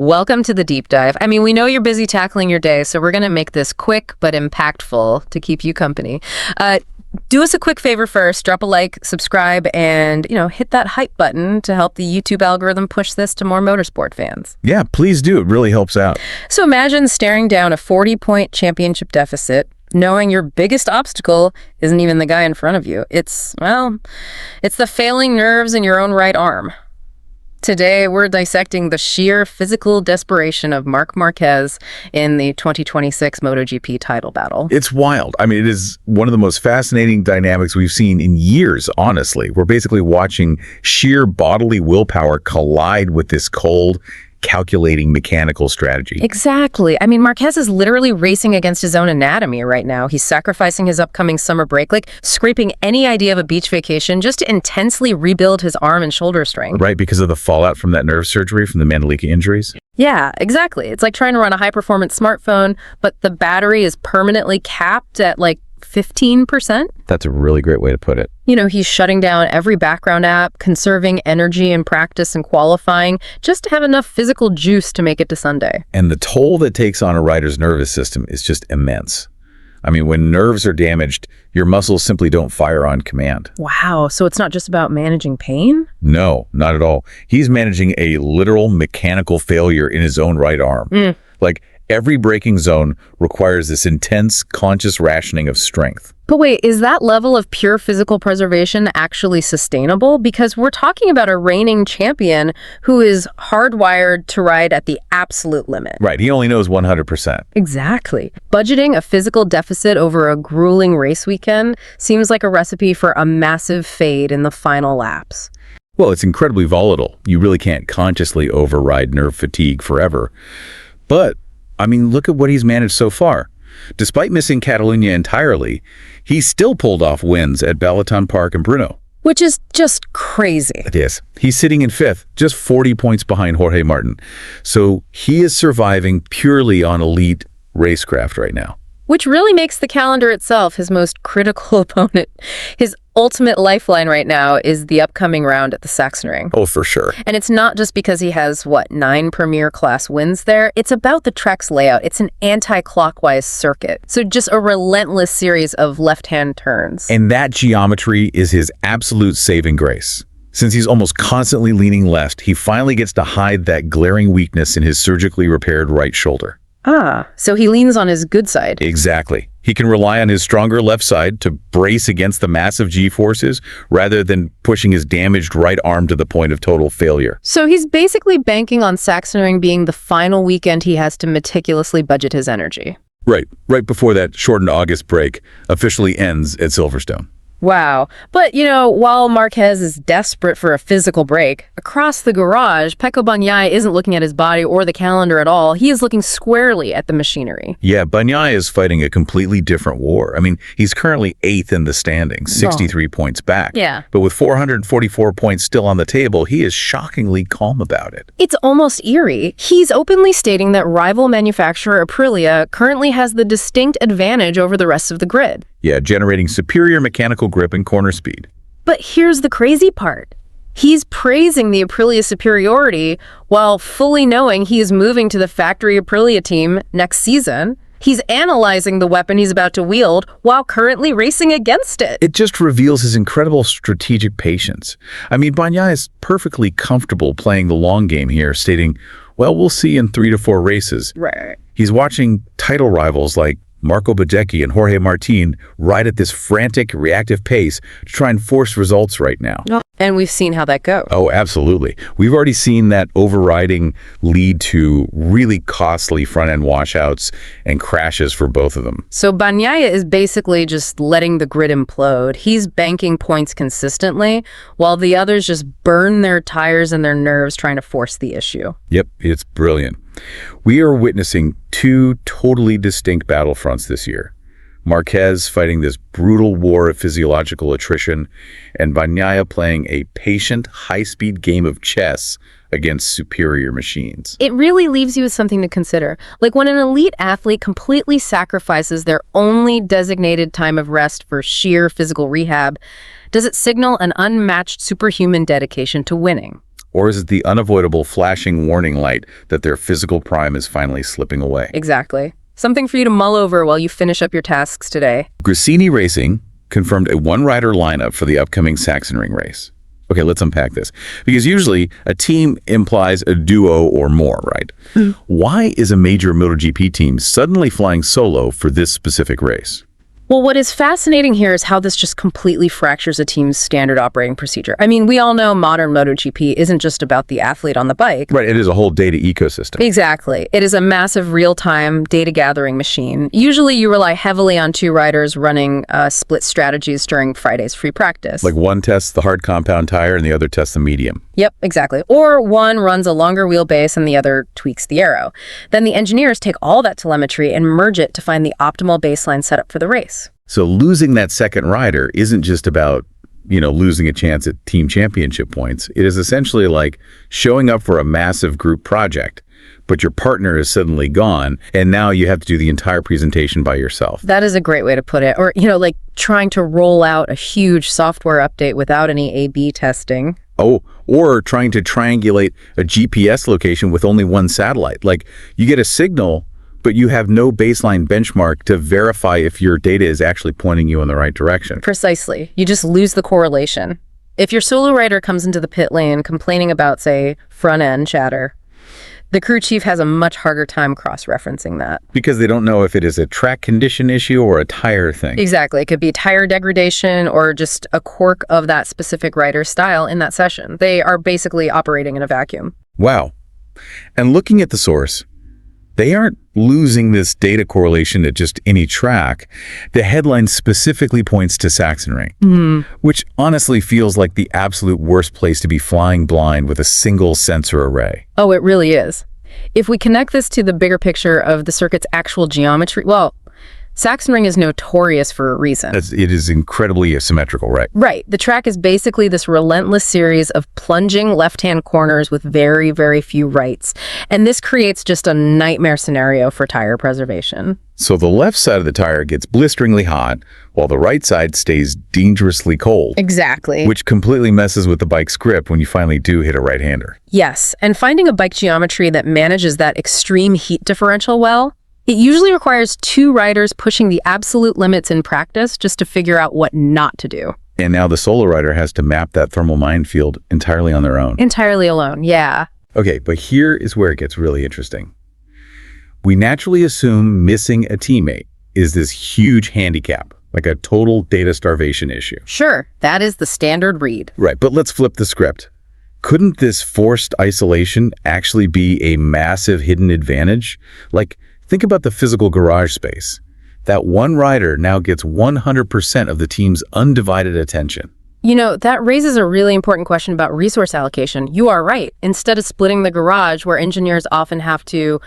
Welcome to the deep dive. I mean, we know you're busy tackling your day, so we're going to make this quick but impactful to keep you company. Do us a quick favor first, drop a like, subscribe, and, hit that hype button to help the YouTube algorithm push this to more motorsport fans. Yeah, please do. It really helps out. So imagine staring down a 40-point championship deficit, knowing your biggest obstacle isn't even the guy in front of you. It's the failing nerves in your own right arm. Today, we're dissecting the sheer physical desperation of Marc Marquez in the 2026 MotoGP title battle. It's wild. I mean, it is one of the most fascinating dynamics we've seen in years, honestly. We're basically watching sheer bodily willpower collide with this cold, calculating mechanical strategy. Exactly. I mean, Marquez is literally racing against his own anatomy right now. He's sacrificing his upcoming summer break, like scraping any idea of a beach vacation just to intensely rebuild his arm and shoulder strength. Right, because of the fallout from that nerve surgery from the Mandalika injuries. Yeah, exactly. It's like trying to run a high-performance smartphone, but the battery is permanently capped at 15%. That's a really great way to put it. He's shutting down every background app, conserving energy in practice and qualifying, just to have enough physical juice to make it to Sunday. And the toll that takes on a rider's nervous system is just immense. I mean, when nerves are damaged, your muscles simply don't fire on command. Wow, so it's not just about managing pain? No, not at all. He's managing a literal mechanical failure in his own right arm. Every braking zone requires this intense, conscious rationing of strength. But wait, is that level of pure physical preservation actually sustainable? Because we're talking about a reigning champion who is hardwired to ride at the absolute limit. Right, he only knows 100%. Exactly. Budgeting a physical deficit over a grueling race weekend seems like a recipe for a massive fade in the final laps. Well, it's incredibly volatile. You really can't consciously override nerve fatigue forever. But look at what he's managed so far. Despite missing Catalunya entirely, he still pulled off wins at Balaton Park and Brno. Which is just crazy. It is. He's sitting in fifth, just 40 points behind Jorge Martin. So he is surviving purely on elite racecraft right now. Which really makes the calendar itself his most critical opponent. His ultimate lifeline right now is the upcoming round at the Sachsenring. Oh, for sure. And it's not just because he has, 9 Premier Class wins there. It's about the track's layout. It's an anti-clockwise circuit. So just a relentless series of left-hand turns. And that geometry is his absolute saving grace. Since he's almost constantly leaning left, he finally gets to hide that glaring weakness in his surgically repaired right shoulder. So he leans on his good side. Exactly. He can rely on his stronger left side to brace against the massive G-forces rather than pushing his damaged right arm to the point of total failure. So he's basically banking on Sachsenring being the final weekend he has to meticulously budget his energy. Right before that shortened August break officially ends at Silverstone. Wow. But, while Marquez is desperate for a physical break, across the garage, Pecco Bagnaia isn't looking at his body or the calendar at all. He is looking squarely at the machinery. Yeah, Bagnaia is fighting a completely different war. He's currently 8th in the standings, 63 points back. Yeah. But with 444 points still on the table, he is shockingly calm about it. It's almost eerie. He's openly stating that rival manufacturer Aprilia currently has the distinct advantage over the rest of the grid. Yeah, generating superior mechanical grip and corner speed. But here's the crazy part. He's praising the Aprilia superiority while fully knowing he is moving to the factory Aprilia team next season. He's analyzing the weapon he's about to wield while currently racing against it. It just reveals his incredible strategic patience. Bagnaia is perfectly comfortable playing the long game here, stating, we'll see in 3 to 4 races. Right. He's watching title rivals like Marco Bezzecchi and Jorge Martin ride at this frantic, reactive pace to try and force results right now. And we've seen how that goes. Oh, absolutely. We've already seen that overriding lead to really costly front-end washouts and crashes for both of them. So Bagnaia is basically just letting the grid implode. He's banking points consistently, while the others just burn their tires and their nerves trying to force the issue. Yep, it's brilliant. We are witnessing 2 totally distinct battlefronts this year. Marquez fighting this brutal war of physiological attrition, and Bagnaia playing a patient, high-speed game of chess against superior machines. It really leaves you with something to consider. Like when an elite athlete completely sacrifices their only designated time of rest for sheer physical rehab, does it signal an unmatched superhuman dedication to winning? Or is it the unavoidable flashing warning light that their physical prime is finally slipping away? Exactly. Something for you to mull over while you finish up your tasks today. Gresini Racing confirmed a one-rider lineup for the upcoming Sachsenring race. Okay, let's unpack this. Because usually a team implies a duo or more, right? Why is a major MotoGP team suddenly flying solo for this specific race? Well, what is fascinating here is how this just completely fractures a team's standard operating procedure. I mean, we all know modern MotoGP isn't just about the athlete on the bike. Right, it is a whole data ecosystem. Exactly. It is a massive real-time data gathering machine. Usually you rely heavily on two riders running split strategies during Friday's free practice. Like one tests the hard compound tire and the other tests the medium. Yep, exactly. Or one runs a longer wheelbase and the other tweaks the aero. Then the engineers take all that telemetry and merge it to find the optimal baseline setup for the race. So losing that second rider isn't just about, losing a chance at team championship points. It is essentially like showing up for a massive group project, but your partner is suddenly gone, and now you have to do the entire presentation by yourself. That is a great way to put it. Or, like trying to roll out a huge software update without any A/B testing. Oh, or trying to triangulate a GPS location with only one satellite. Like, you get a signal, but you have no baseline benchmark to verify if your data is actually pointing you in the right direction. Precisely. You just lose the correlation. If your solo rider comes into the pit lane complaining about, say, front-end chatter, the crew chief has a much harder time cross-referencing that. Because they don't know if it is a track condition issue or a tire thing. Exactly. It could be tire degradation or just a quirk of that specific rider's style in that session. They are basically operating in a vacuum. Wow. And looking at the source, they aren't losing this data correlation at just any track. The headline specifically points to Sachsenring, which honestly feels like the absolute worst place to be flying blind with a single sensor array. Oh, it really is. If we connect this to the bigger picture of the circuit's actual geometry, well, Sachsenring is notorious for a reason. It is incredibly asymmetrical, right? Right. The track is basically this relentless series of plunging left-hand corners with very, very few rights. And this creates just a nightmare scenario for tire preservation. So the left side of the tire gets blisteringly hot, while the right side stays dangerously cold. Exactly. Which completely messes with the bike's grip when you finally do hit a right-hander. Yes. And finding a bike geometry that manages that extreme heat differential well, it usually requires two riders pushing the absolute limits in practice just to figure out what not to do. And now the solo rider has to map that thermal minefield entirely on their own. Entirely alone, yeah. Okay, but here is where it gets really interesting. We naturally assume missing a teammate is this huge handicap, like a total data starvation issue. Sure, that is the standard read. Right, but let's flip the script. Couldn't this forced isolation actually be a massive hidden advantage? Like, think about the physical garage space. That one rider now gets 100% of the team's undivided attention. That raises a really important question about resource allocation. You are right. Instead of splitting the garage, where engineers often have to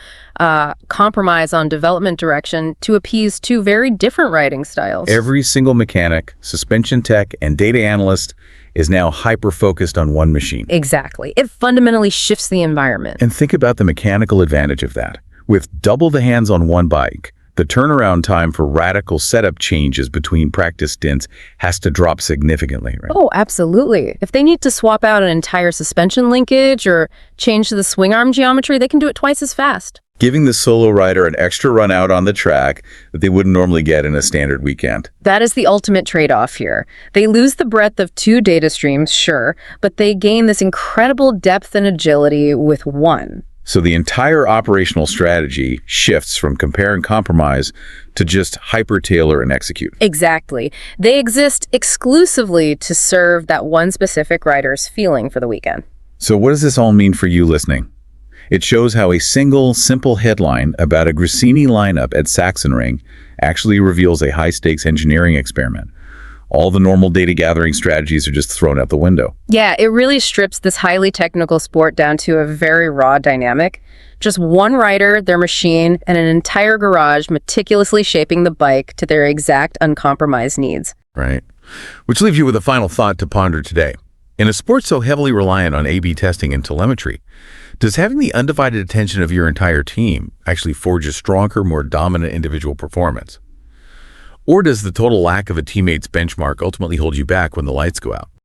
compromise on development direction to appease two very different riding styles. Every single mechanic, suspension tech, and data analyst is now hyper-focused on one machine. Exactly. It fundamentally shifts the environment. And think about the mechanical advantage of that. With double the hands on one bike, the turnaround time for radical setup changes between practice stints has to drop significantly, right? Oh, absolutely. If they need to swap out an entire suspension linkage or change the swing arm geometry, they can do it twice as fast. Giving the solo rider an extra run out on the track that they wouldn't normally get in a standard weekend. That is the ultimate trade-off here. They lose the breadth of two data streams, sure, but they gain this incredible depth and agility with one. So the entire operational strategy shifts from compare and compromise to just hyper-tailor and execute. Exactly. They exist exclusively to serve that one specific rider's feeling for the weekend. So what does this all mean for you listening? It shows how a single, simple headline about a Gresini lineup at Sachsenring actually reveals a high-stakes engineering experiment. All the normal data gathering strategies are just thrown out the window. Yeah, it really strips this highly technical sport down to a very raw dynamic. Just one rider, their machine, and an entire garage meticulously shaping the bike to their exact uncompromised needs. Right. Which leaves you with a final thought to ponder today. In a sport so heavily reliant on A/B testing and telemetry, does having the undivided attention of your entire team actually forge a stronger, more dominant individual performance? Or does the total lack of a teammate's benchmark ultimately hold you back when the lights go out?